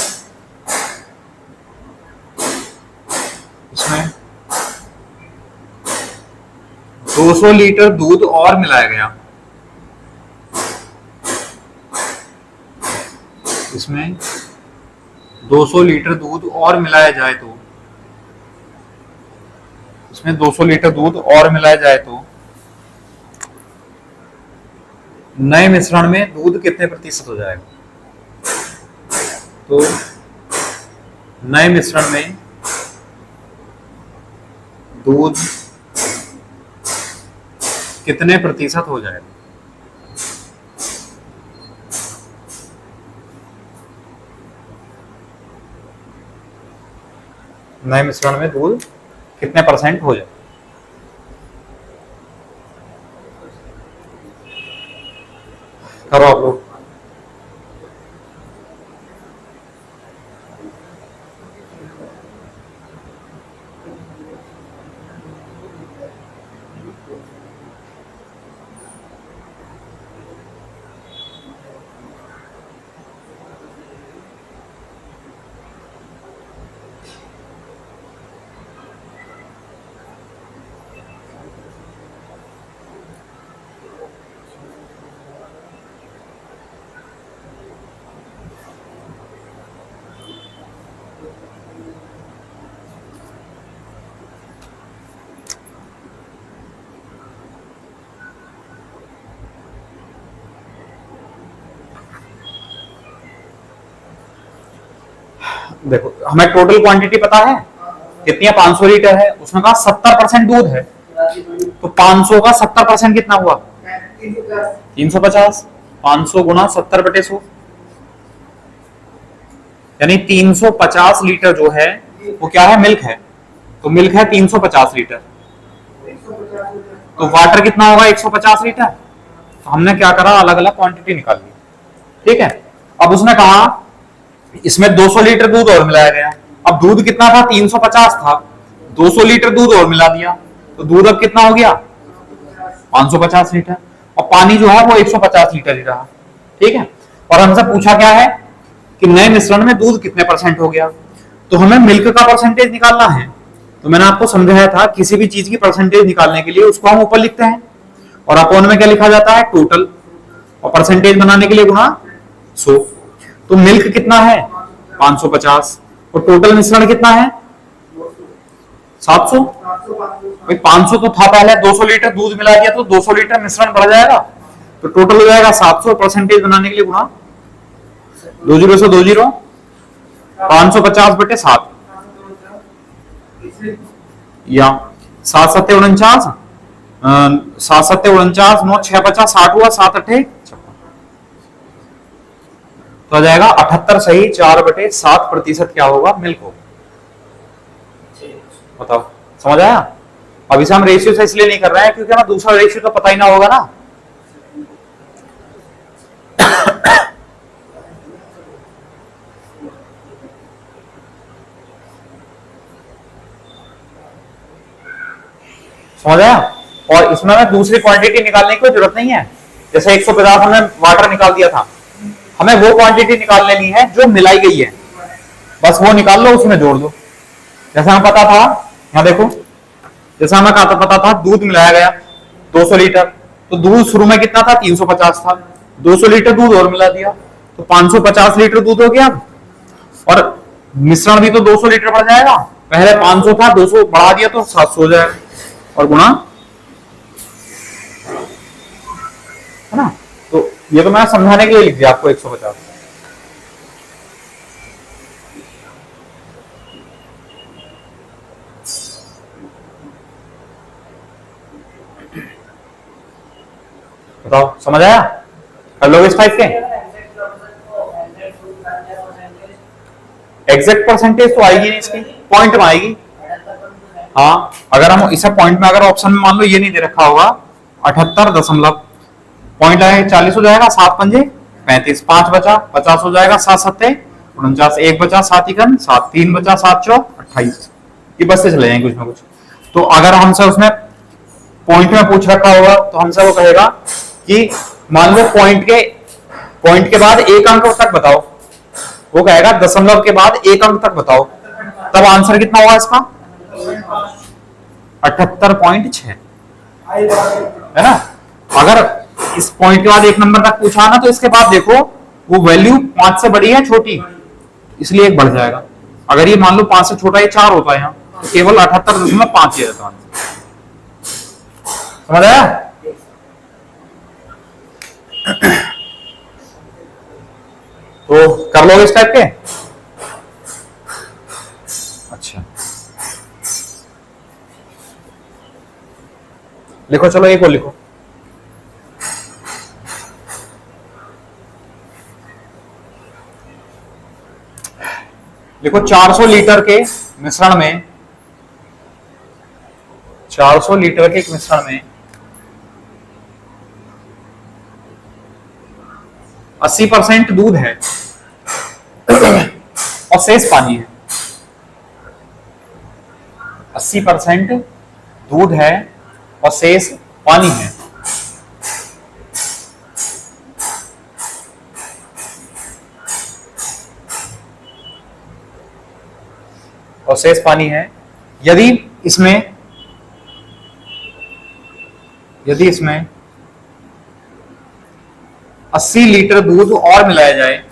200 लीटर दूध और मिलाया गया। इसमें 200 लीटर दूध और मिलाया जाए तो, इसमें 200 लीटर दूध और मिलाया जाए तो नए मिश्रण में दूध कितने प्रतिशत हो जाएगा? तो नए मिश्रण में दूध कितने प्रतिशत हो जाएगा? नए मिश्रण में दूध कितने परसेंट हो जाए? करो आप लोग। देखो हमें टोटल क्वांटिटी पता है कितनी है, 500 लीटर है, उसमें कहा 70% दूध है, तो 500 का 70% कितना हुआ? 350। 500 गुना 70/100 यानी 350 लीटर जो है वो क्या है? मिल्क है। तो मिल्क है 350 लीटर, तो वाटर कितना होगा? 150 लीटर। तो हमने क्या करा, अलग अलग क्वांटिटी निकाल ली, ठीक है। अब उसने कहा इसमें 200 लीटर दूध और मिलाया गया। अब दूध कितना था? 350 था, 200 लीटर दूध और मिला दिया, तो दूध अब कितना हो गया? 550 लीटर। और पानी जो है वो 150 लीटर ही रहा, ठीक है। और हमसे पूछा क्या है कि नए मिश्रण में दूध कितने परसेंट हो गया, तो हमें मिल्क का परसेंटेज निकालना है। तो मैंने आपको समझाया था किसी भी चीज की परसेंटेज निकालने के लिए उसको हम ऊपर लिखते हैं और अपॉन में क्या लिखा जाता है? टोटल, और परसेंटेज बनाने के लिए गुणा 100। तो मिल्क कितना है? 550, और टोटल मिश्रण कितना है? 700। भाई 500 तो था पहले, 200 लीटर दूध मिला दिया तो 200 लीटर मिश्रण बढ़ जाएगा, तो टोटल हो जाएगा 700। परसेंटेज बनाने के लिए गुणा 20 से 20, 550/7 या 7 7 49, 7 7 49, 9 6 50, 60 हुआ, 7 8 तो आ जाएगा 78 सही। 4/7% क्या होगा? मिल्क होगा। बताओ समझ आया? अब इसे हम रेशियो से इसलिए नहीं कर रहे हैं क्योंकि हमें दूसरा रेशियो तो पता ही ना होगा ना। समझ आया? और इसमें हमें दूसरी क्वांटिटी निकालने की कोई जरूरत नहीं है। जैसे 150 हमने वाटर निकाल दिया था, हमें वो क्वांटिटी निकाल लेनी है जो मिलाई गई है, बस वो निकाल लो, उसमें जोड़ दो। जैसा हमें पता था, यहाँ देखो, जैसा हमें पता था दूध मिलाया गया 200 लीटर, तो दूध शुरू में कितना था? 350 था, 200 लीटर दूध और मिला दिया तो 550 लीटर दूध हो गया। और मिश्रण भी तो 200 लीटर बढ़ जाएगा, पहले 500 था, 200 बढ़ा दिया तो 700 हो जाएगा, और गुणा, है ना। तो ये तो मैं समझाने के लिए लिख दिया आपको 150। बताओ समझ आया? कर लोगे इस टाइप के? एग्जैक्ट परसेंटेज तो आएगी नहीं, इसकी पॉइंट में आएगी। हाँ, अगर हम इसे पॉइंट में, अगर ऑप्शन में मान लो ये नहीं दे रखा होगा 78 पॉइंट आएगा 40 हो जाएगा, 7 पंजे 35, 5 बचा 50 हो जाएगा, 7 सत्ते 49, 1 बचा 7 इकन 7, 3 बचा 7 चौक 28। ये बस से चले जाएंगे कुछ ना कुछ। तो अगर हमसे उसने पॉइंट में पूछ रखा होगा तो हमसे वो कहेगा कि मान लो पॉइंट के बाद एक अंक तक बताओ, वो कहेगा दशमलव के बाद एक अंक तक बताओ, तब आंसर कितना होगा इसका 78.6, है ना। अगर इस पॉइंट के बाद एक नंबर तक पूछा ना तो इसके बाद देखो वो वैल्यू 5 से बड़ी है छोटी, इसलिए एक बढ़ जाएगा। अगर ये मान लो 5 से छोटा ये 4 होता है यहाँ, तो केवल 78.5 ही रहता है। समझ आया? तो कर लोगे इस टाइप के? अच्छा, लिखो, चलो एक और लिखो। देखो 400 लीटर के मिश्रण में, 400 लीटर के एक मिश्रण में 80% दूध है और शेष पानी है। 80% दूध है और शेष पानी है। और शेष पानी है। यदि इसमें 80 लीटर दूध और मिलाया जाए,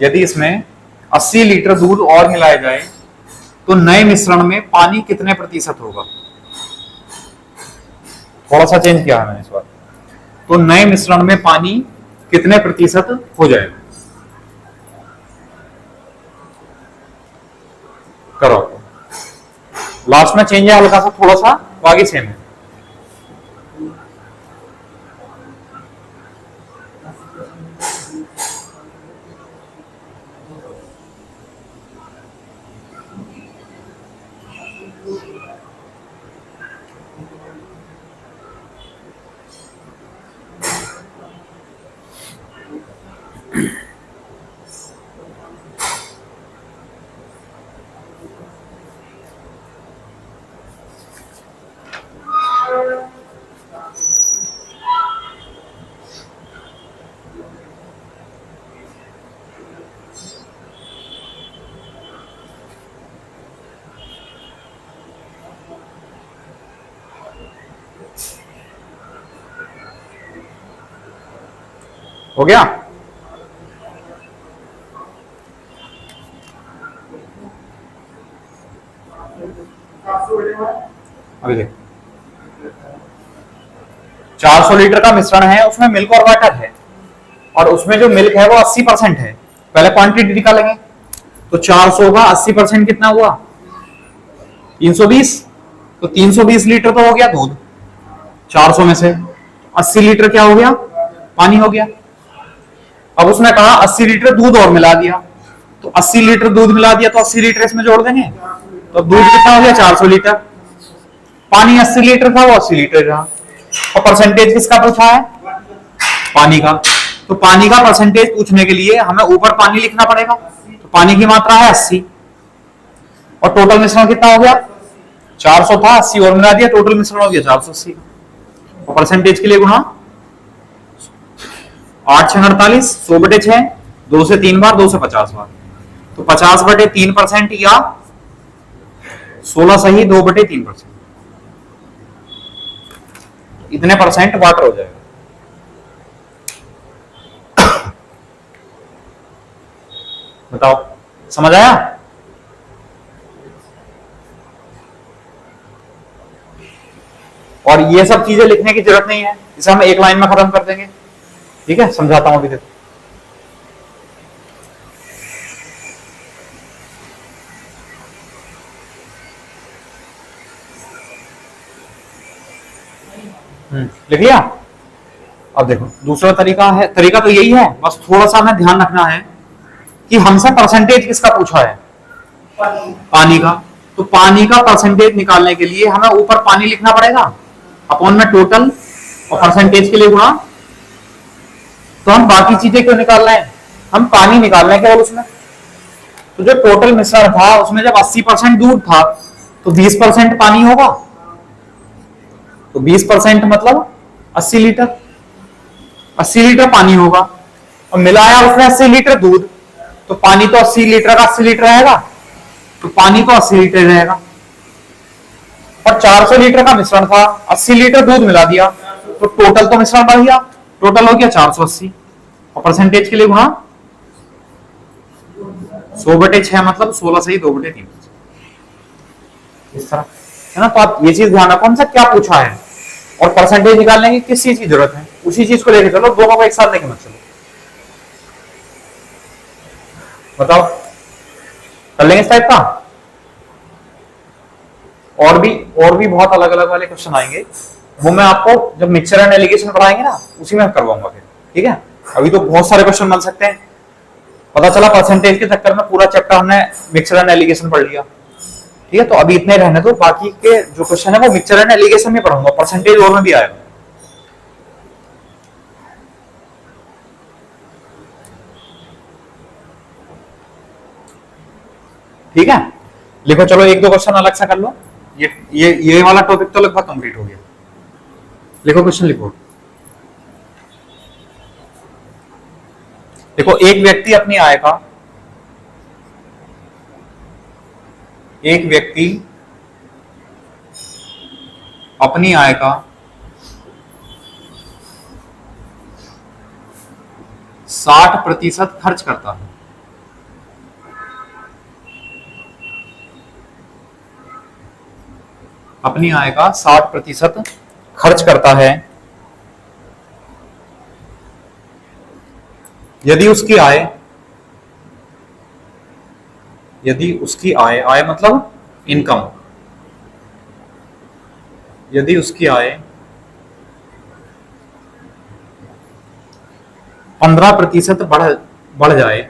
यदि इसमें 80 लीटर दूध और मिलाया जाए तो नए मिश्रण में पानी कितने प्रतिशत होगा? थोड़ा सा चेंज किया है मैंने इस बार। तो नए मिश्रण में पानी कितने प्रतिशत हो जाएगा? करो, लास्ट में चेंज है हल्का सा, थोड़ा सा, बाकी सेम है। हो गया? अभी देख, 400 लीटर का मिश्रण है, उसमें मिल्क और वाटर है, और उसमें जो मिल्क है वो 80% है। पहले क्वांटिटी निकालेंगे, तो 400 का 80% कितना हुआ? 320। तो 320 लीटर तो हो गया दूध 400 में से, 80 लीटर क्या हो गया? पानी हो गया। अब उसने कहा 80 लीटर दूध और मिला दिया, तो 80 लीटर दूध मिला दिया तो 80 लीटर इसमें जोड़ देंगे, तो दूध कितना हो गया? 400 लीटर। पानी 80 लीटर था, वो 80 लीटर रहा। और परसेंटेज किसका पूछा है? पानी का। तो पानी का परसेंटेज पूछने के लिए हमें ऊपर पानी लिखना पड़ेगा, तो पानी की मात्रा है 80, और टोटल मिश्रण कितना हो गया? 400 था, 80 और मिला दिया, टोटल मिश्रण हो गया 480। और परसेंटेज के लिए गुणा 8 6 48, 100/6, 2 से 3 बार, 2 से 50 बार, तो 50/3% या 16 सही 2/3%, इतने परसेंट वाटर हो जाएगा। बताओ, समझ आया? और ये सब चीजें लिखने की जरूरत नहीं है, इसे हम एक लाइन में खत्म कर देंगे। ठीक है, समझाता हूं अभी। देखो, लिख लिया? अब देखो दूसरा तरीका है, तरीका तो यही है, बस थोड़ा सा हमें ध्यान रखना है कि हमसे परसेंटेज किसका पूछा है? पानी का। तो पानी का परसेंटेज निकालने के लिए हमें ऊपर पानी लिखना पड़ेगा अपॉन में टोटल और परसेंटेज के लिए गुणा। तो हम बाकी चीजें क्यों निकाल रहे हैं, हम पानी निकाल रहे हैं केवल उसमें। तो जो टोटल मिश्रण था उसमें जब 80% दूध था तो 20% पानी होगा। तो 20% मतलब 80 लीटर, 80 लीटर पानी होगा। और मिलाया उसमें 80 लीटर दूध, तो पानी तो 80 लीटर का 80 लीटर रहेगा, तो पानी तो 80 लीटर रहेगा। और 400 लीटर का मिश्रण था, 80 लीटर दूध मिला दिया, तो टोटल तो मिश्रण बढ़ गया, टोटल हो गया 480। और परसेंटेज के लिए गुणा 100/6 मतलब 16 से ही 2/3 इस तरह है ना। तो आप ये चीज ध्यान रखो हमसे क्या पूछा है और परसेंटेज निकालने की किस चीज की जरूरत है, उसी चीज को लेके चलो, दोनों को एक साथ लेके मत चलो। बताओ कर लेंगे इस टाइप का। और भी बहुत अलग अलग वाले क्वेश्चन आएंगे, वो मैं आपको जब मिक्सचर एंड एलिगेशन पढ़ाएंगे ना उसी में करवाऊंगा फिर, ठीक है। अभी तो बहुत सारे क्वेश्चन बन सकते हैं। पता चला परसेंटेज के चक्कर में पूरा चैप्टर हमने मिक्सचर एंड एलिगेशन पढ़ लिया, ठीक है। तो अभी इतने रहने दो, बाकी के जो क्वेश्चन है वो मिक्सचर एंड एलिगेशन में पढ़ूंगा, परसेंटेज और में भी आएगा। ठीक है, लिखो चलो एक दो क्वेश्चन अलग सा कर लो। ये वाला टॉपिक तो लगभग कंप्लीट हो गया। लिखो क्वेश्चन लिखो। देखो एक व्यक्ति अपनी आय का 60% खर्च करता है। अपनी आय का 60% खर्च करता है। यदि उसकी आय मतलब इनकम, यदि उसकी आय 15% बढ़ जाए,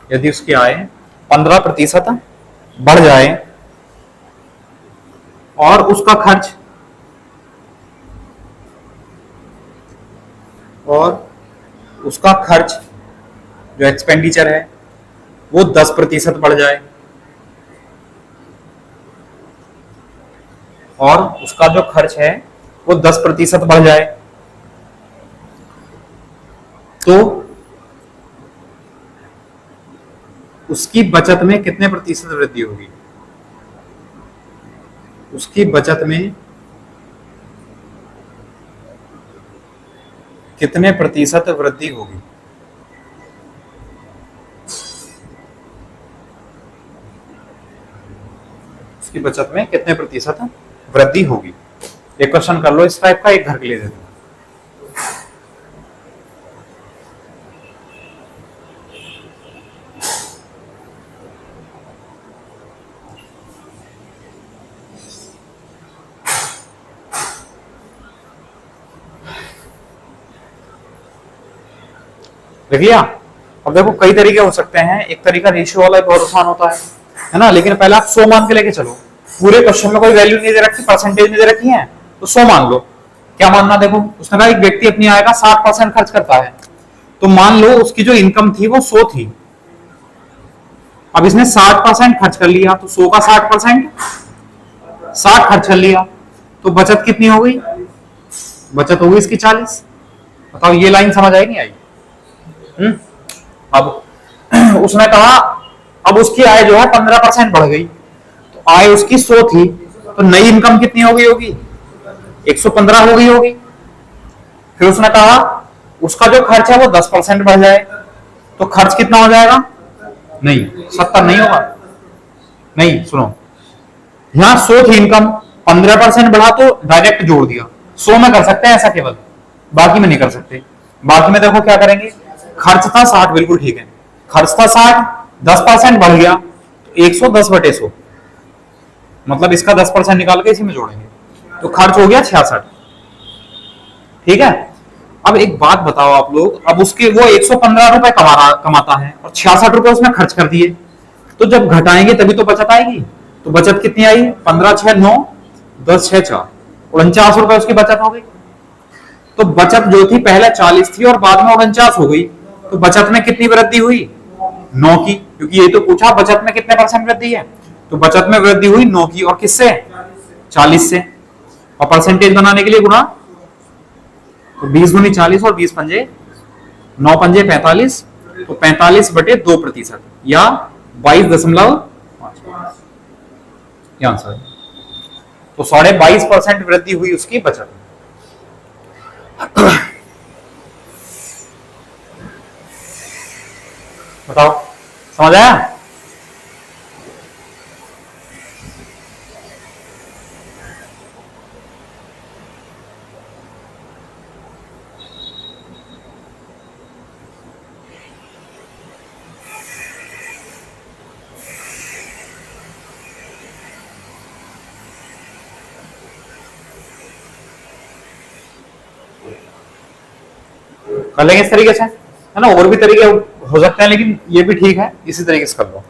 यदि उसकी आय 15% बढ़ जाए और उसका खर्च जो एक्सपेंडिचर है वो 10% बढ़ जाए, और उसका जो खर्च है वो 10% बढ़ जाए, तो उसकी बचत में कितने प्रतिशत वृद्धि होगी? उसकी बचत में कितने प्रतिशत वृद्धि होगी? उसकी बचत में कितने प्रतिशत वृद्धि होगी? एक क्वेश्चन कर लो इस टाइप का, एक घर के लिए दे दो। देख लिया। अब देखो कई तरीके हो सकते हैं, एक तरीका रेशियो वाला बहुत आसान होता है ना। लेकिन पहले आप 100 मान के लेके चलो, पूरे क्वेश्चन में कोई वैल्यू नहीं दे रखी, परसेंटेज नहीं दे रखी है, तो 100 मान लो। क्या मानना, देखो उसने कहा एक व्यक्ति अपनी आय का 60% खर्च करता है, तो मान लो उसकी जो इनकम थी वो 100 थी। अब इसने 60% खर्च कर लिया, तो 100 का 60%, 60 खर्च कर लिया, तो बचत कितनी हो गई? बचत हो गई इसकी 40। बताओ ये लाइन समझ आई नहीं आई? अब उसने कहा अब उसकी आय जो है 15% बढ़ गई, तो आय उसकी 100 थी, तो नई इनकम कितनी हो गई होगी? 115 हो गई होगी। फिर उसने कहा उसका जो खर्च है वो 10% बढ़ जाए, तो खर्च कितना हो जाएगा? नहीं 70 नहीं होगा। नहीं सुनो, यहां 100 थी इनकम, 15% बढ़ा तो डायरेक्ट जोड़ दिया। 100 में कर सकते हैं ऐसा केवल, बाकी में नहीं कर सकते। बाकी में देखो क्या करेंगे, खर्च था 60, बिल्कुल ठीक है, खर्च था 60, 10% बढ़ गया, तो 110/100, मतलब इसका 10% निकाल के इसी में जोड़ेंगे, तो खर्च हो गया 66। ठीक है। अब एक बात बताओ आप लोग, अब उसके वो 115 रुपए कमाता है और 66 रुपए उसने खर्च कर दिए, तो जब घटाएंगे तभी तो बचत आएगी। तो बचत कितनी आई? 15 6 9 10 6 4 49 रुपए उसकी बचत हो गई। तो बचत जो थी पहले 40 थी और बाद में 49 हो गई। तो बचत में कितनी वृद्धि हुई? 9 की, क्योंकि ये तो पूछा बचत में कितने % वृद्धि है। तो बचत में वृद्धि हुई 9 की, और किससे? 40 से। और परसेंटेज बनाने के लिए गुणा, तो 20 गुनी 40 और 20 पंजे 9 पंजे 45, तो 45/2% या 22.5 आंसर। तो 22.5% वृद्धि हुई उसकी बचत में। बताओ, समझ आया? कर लेंगे इस तरीके से, है ना। और भी तरीके हो सकते हैं, लेकिन ये भी ठीक है, इसी तरीके से कर लो।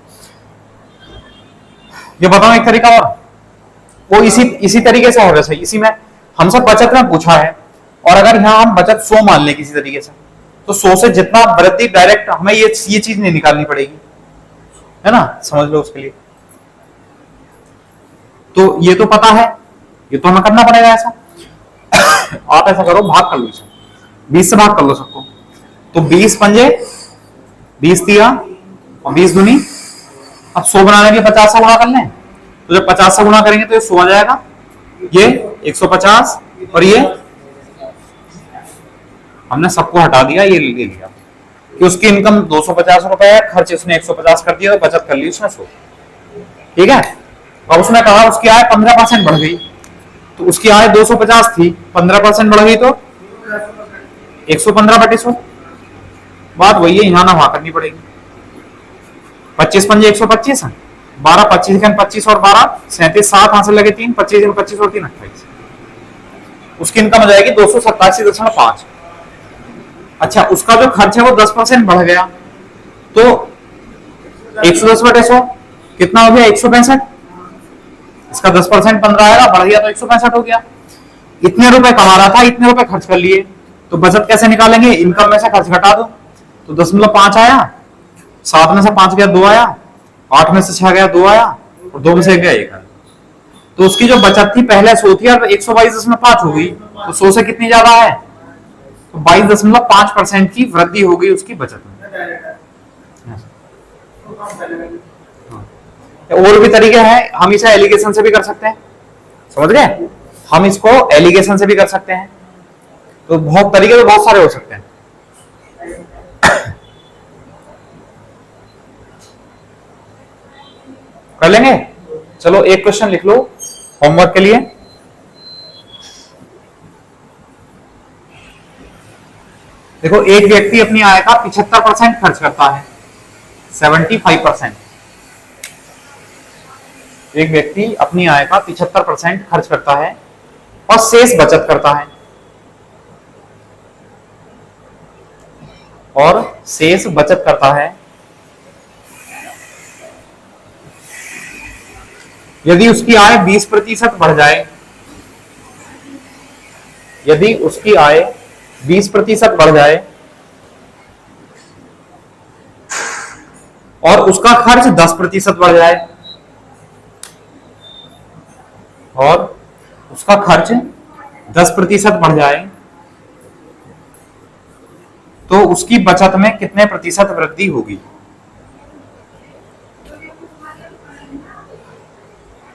ये बताओ एक तरीका और, वो इसी तरीके से हो रहा है। इसी में हमसे बचत में पूछा है, और अगर यहाँ हम बचत 100 मान लें किसी तरीके से, तो 100 से जितना वृद्धि डायरेक्ट हमें ये चीज नहीं निकालनी पड़ेगी, है ना। समझ लो उसके लिए। तो ये तो पता है, ये तो हमें करना पड़ेगा ऐसा। आप ऐसा करो, भाग कर लो इसे, 20 से भाग कर लो सबको। तो 20 पंजे 20 दिया और 20 दूनी। अब 100 बनाने के लिए 50 से गुणा कर लें। तो जब 50 से गुणा करेंगे तो ये 100 आ जाएगा, ये 150, और ये हमने सबको हटा दिया, ये ले लिया कि उसकी इनकम 250 रुपए है, खर्च उसने 150 कर दिया, तो बचत कर ली उसने 100। ठीक है। अब उसने कहा उसकी आय 15% बढ़ गई, तो उसकी आय 250 थी, 15% बढ़ गई तो 115/100। बात वही है, यहां ना वहां करनी पड़ेगी। 25 पंजे 125 है, 12 25 25 और 12 37, 7 हाथ से लगे 3, 25 25 और 3 28। उसकी इनकम हो जाएगी 287.5। अच्छा, उसका जो खर्च है वो 10% बढ़ गया, तो 110/100 कितना हो गया? 165। इसका 10% 15 आएगा, बढ़ गया तो 165 हो गया। इतने रुपए कमा रहा था, इतने रुपए खर्च कर लिए, तो बचत कैसे निकालेंगे? इनकम में से खर्च घटा दो, तो 10.5 आया, 7 में से 5 गया 2 आया, 8 में से 6 गया 2 आया, और 2 में से 1 गया 1 आया। तो उसकी जो बचत थी पहले 100 थी, अब 122.5 हो गई, तो 100 से कितनी ज्यादा है? तो 22.5% की वृद्धि हो गई उसकी बचत में। और भी तरीके हैं, हम इसे एलिगेशन से भी कर सकते हैं, समझ गए। हम इसको एलिगेशन से भी कर सकते हैं, तो बहुत तरीके तो बहुत सारे हो सकते हैं। कर लेंगे। चलो एक क्वेश्चन लिख लो होमवर्क के लिए। देखो, एक व्यक्ति अपनी आय का 75% खर्च करता है, 75%। एक व्यक्ति अपनी आय का 75% खर्च करता है और शेष बचत करता है, और शेष बचत करता है। यदि उसकी आय 20% बढ़ जाए, यदि उसकी आय 20% बढ़ जाए और उसका खर्च 10% बढ़ जाए, और उसका खर्च 10% बढ़ जाए, तो उसकी बचत में कितने प्रतिशत वृद्धि होगी?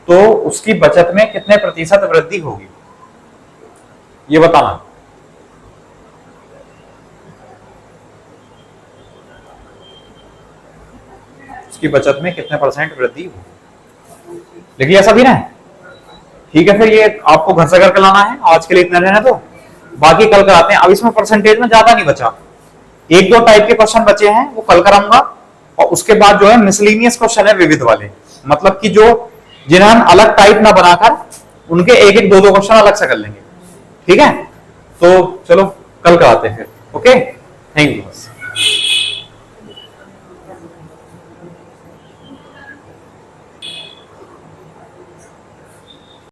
तो उसकी बचत में कितने प्रतिशत वृद्धि होगी, ये बताना। उसकी बचत में कितने % वृद्धि होगी, देखिए ऐसा भी ना है। ठीक है, फिर ये आपको घर से करके लाना है। आज के लिए इतना रहना, तो बाकी कल कराते हैं। अब इसमें परसेंटेज में ज्यादा नहीं बचा, 1-2 टाइप के क्वेश्चन बचे हैं, वो कल कराऊंगा। और उसके बाद जो है मिसलेनियस क्वेश्चन है, विविध वाले, मतलब कि जो जिन्हें हम अलग टाइप ना बनाकर उनके 1-1 2-2 क्वेश्चन अलग से कर लेंगे। ठीक है, तो चलो कल कराते हैं फिर। Okay, thank you.